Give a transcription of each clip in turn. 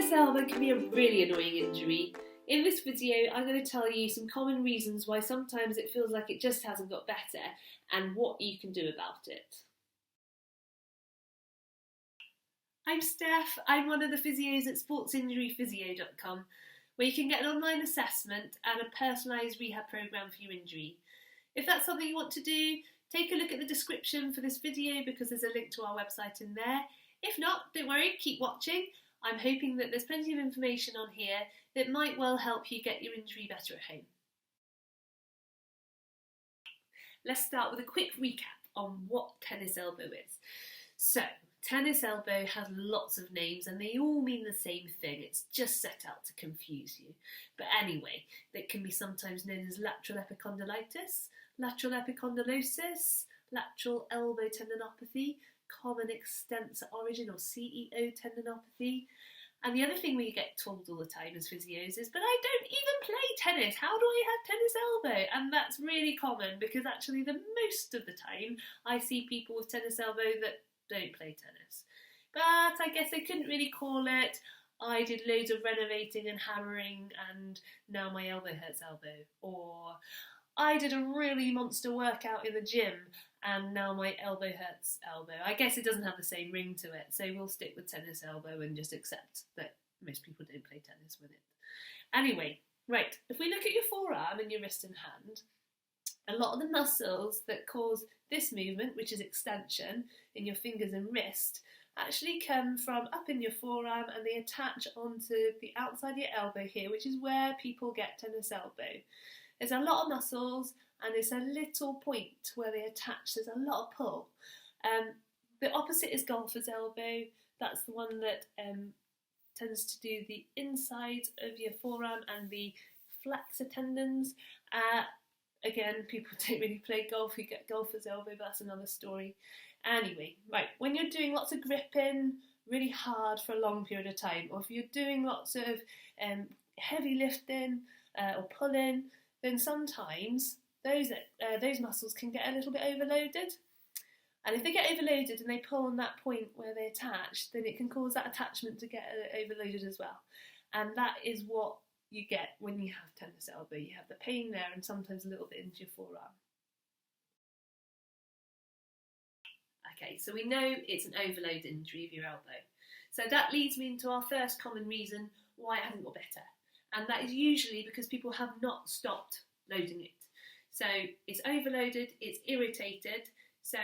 Tennis elbow can be a really annoying injury. In this video, I'm going to tell you some common reasons why sometimes it feels like it just hasn't got better and what you can do about it. I'm Steph. I'm one of the physios at sportsinjuryphysio.com, where you can get an online assessment and a personalised rehab programme for your injury. If that's something you want to do, take a look at the description for this video because there's a link to our website in there. If not, don't worry, keep watching. I'm hoping that there's plenty of information on here that might well help you get your injury better at home. Let's start with a quick recap on what tennis elbow is. So, tennis elbow has lots of names and they all mean the same thing. It's just set out to confuse you. But anyway, it can be sometimes known as lateral epicondylitis, lateral epicondylosis, lateral elbow tendinopathy, common extensor origin or CEO tendinopathy. And the other thing we get told all the time as physios is, but I don't even play tennis, how do I have tennis elbow? And that's really common because actually the most of the time I see people with tennis elbow that don't play tennis. But I guess they couldn't really call it, I did loads of renovating and hammering and now my elbow hurts elbow. Or I did a really monster workout in the gym and now my elbow hurts elbow. I guess it doesn't have the same ring to it, so we'll stick with tennis elbow and just accept that most people don't play tennis with it. Anyway, right, if we look at your forearm and your wrist and hand, a lot of the muscles that cause this movement, which is extension in your fingers and wrist, actually come from up in your forearm and they attach onto the outside of your elbow here, which is where people get tennis elbow. There's a lot of muscles and there's a little point where they attach. There's a lot of pull. The opposite is golfer's elbow. That's the one that tends to do the inside of your forearm and the flexor tendons. Again, people don't really play golf, you get golfer's elbow, but that's another story. Anyway, right, when you're doing lots of gripping really hard for a long period of time, or if you're doing lots of heavy lifting or pulling, then sometimes those muscles can get a little bit overloaded. And if they get overloaded and they pull on that point where they attach, then it can cause that attachment to get overloaded as well. And that is what you get when you have tennis elbow. You have the pain there and sometimes a little bit into your forearm. Okay, so we know it's an overload injury of your elbow. So that leads me into our first common reason why it hasn't got better. And that is usually because people have not stopped loading it. So it's overloaded, it's irritated, so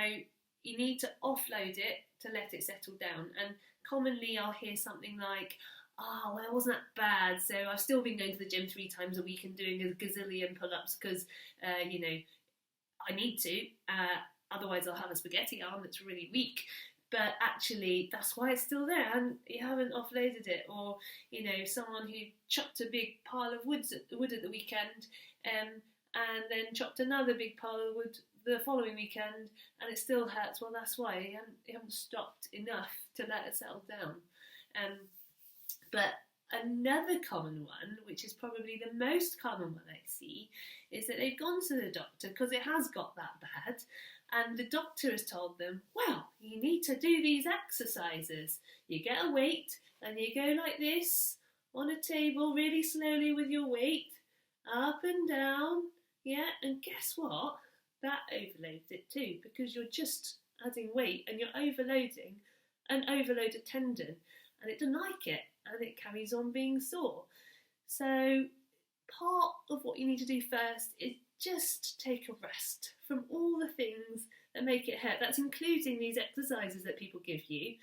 you need to offload it to let it settle down. And commonly I'll hear something like, oh, well, it wasn't that bad, so I've still been going to the gym 3 times a week and doing a gazillion pull-ups because, I need to, otherwise I'll have a spaghetti arm that's really weak. But actually, that's why it's still there and you haven't offloaded it. Or, someone who chopped a big pile of wood at the weekend and then chopped another big pile of wood the following weekend and it still hurts. Well, that's why you haven't stopped enough to let it settle down. But another common one, which is probably the most common one I see, is that they've gone to the doctor because it has got that bad. And the doctor has told them, well, you need to do these exercises. You get a weight and you go like this on a table really slowly with your weight, up and down. Yeah, and guess what? That overloads it too because you're just adding weight and you're overloading an overloaded tendon and it doesn't like it and it carries on being sore. So part of what you need to do first is just take a rest from all the things that make it hurt. That's including these exercises that people give you,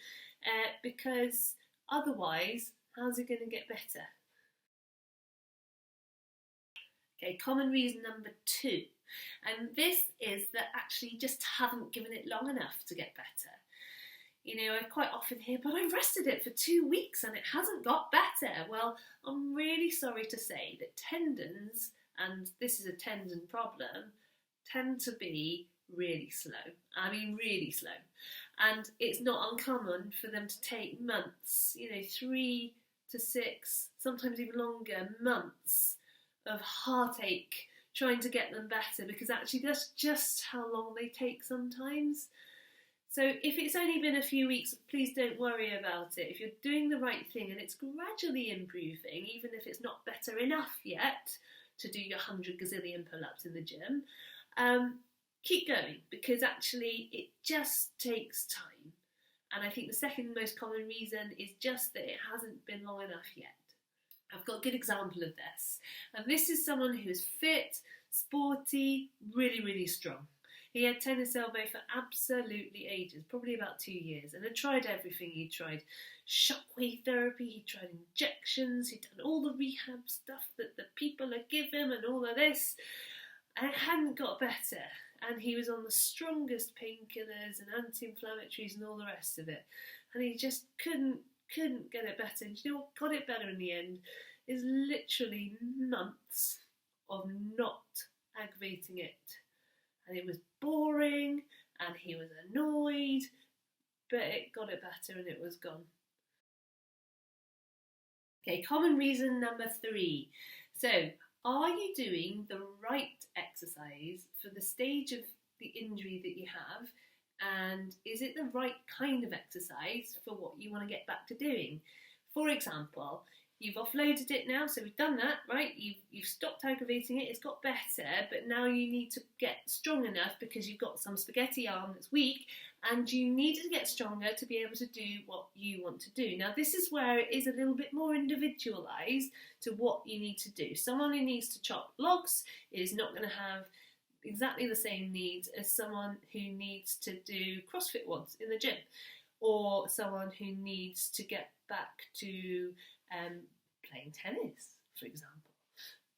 because otherwise, how's it going to get better? Okay, common reason number 2, and this is that actually you just haven't given it long enough to get better. I quite often hear, but I've rested it for 2 weeks and it hasn't got better. Well, I'm really sorry to say that tendons, and this is a tendon problem, tend to be really slow. I mean really slow. And it's not uncommon for them to take months, 3 to 6, sometimes even longer months of heartache trying to get them better because actually that's just how long they take sometimes. So if it's only been a few weeks, please don't worry about it. If you're doing the right thing and it's gradually improving, even if it's not better enough yet to do your 100 gazillion pull-ups in the gym, keep going, because actually it just takes time. And I think the second most common reason is just that it hasn't been long enough yet. I've got a good example of this. And this is someone who's fit, sporty, really, really strong. He had tennis elbow for absolutely ages, probably about 2 years, and had tried everything. He tried shockwave therapy, he tried injections, he'd done all the rehab stuff that the people had given him and all of this, and it hadn't got better. And he was on the strongest painkillers and anti-inflammatories and all the rest of it. And he just couldn't get it better. And you know what got it better in the end is literally months of not aggravating it. And it was boring and he was annoyed, but it got it better and it was gone. Okay, common reason number 3. So, are you doing the right exercise for the stage of the injury that you have? And is it the right kind of exercise for what you want to get back to doing? For example, you've offloaded it now, so we've done that, right? You've stopped aggravating it, it's got better, but now you need to get strong enough because you've got some spaghetti arm that's weak, and you need to get stronger to be able to do what you want to do. Now, this is where it is a little bit more individualised to what you need to do. Someone who needs to chop logs is not going to have exactly the same needs as someone who needs to do CrossFit once in the gym, or someone who needs to get back to playing tennis, for example.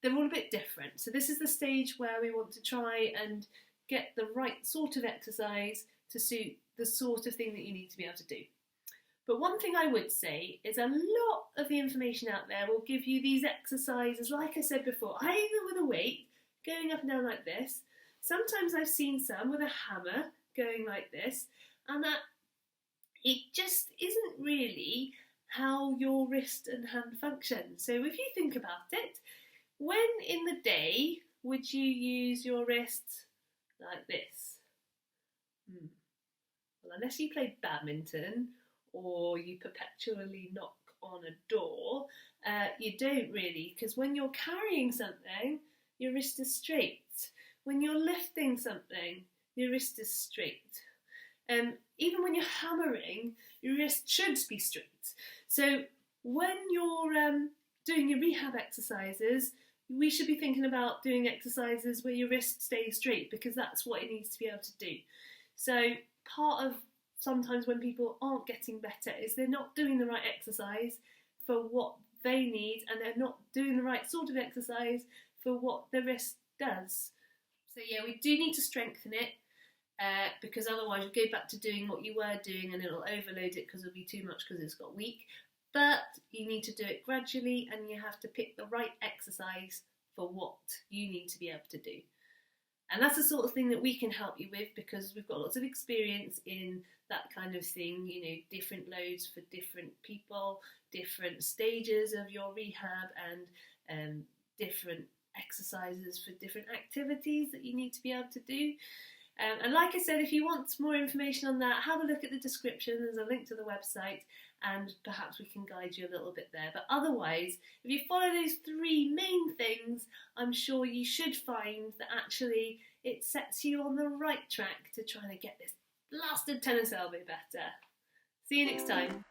They're all a bit different. So this is the stage where we want to try and get the right sort of exercise to suit the sort of thing that you need to be able to do. But one thing I would say is a lot of the information out there will give you these exercises, like I said before, either with a weight going up and down like this. Sometimes I've seen some with a hammer going like this, and that it just isn't really how your wrist and hand function. So if you think about it, when in the day would you use your wrist like this? Well, unless you play badminton or you perpetually knock on a door, you don't really, because when you're carrying something, your wrist is straight. When you're lifting something, your wrist is straight. Even when you're hammering, your wrist should be straight. So when you're doing your rehab exercises, we should be thinking about doing exercises where your wrist stays straight, because that's what it needs to be able to do. So part of sometimes when people aren't getting better is they're not doing the right exercise for what they need, and they're not doing the right sort of exercise for what the wrist does. So yeah, we do need to strengthen it, because otherwise you go back to doing what you were doing and it'll overload it because it'll be too much because it's got weak. But you need to do it gradually, and you have to pick the right exercise for what you need to be able to do. And that's the sort of thing that we can help you with, because we've got lots of experience in that kind of thing, you know, different loads for different people, different stages of your rehab, and different exercises for different activities that you need to be able to do. And like I said, if you want more information on that, have a look at the description. There's a link to the website, and perhaps we can guide you a little bit there. But otherwise, if you follow those 3 main things, I'm sure you should find that actually it sets you on the right track to try to get this blasted tennis elbow better. See you next time.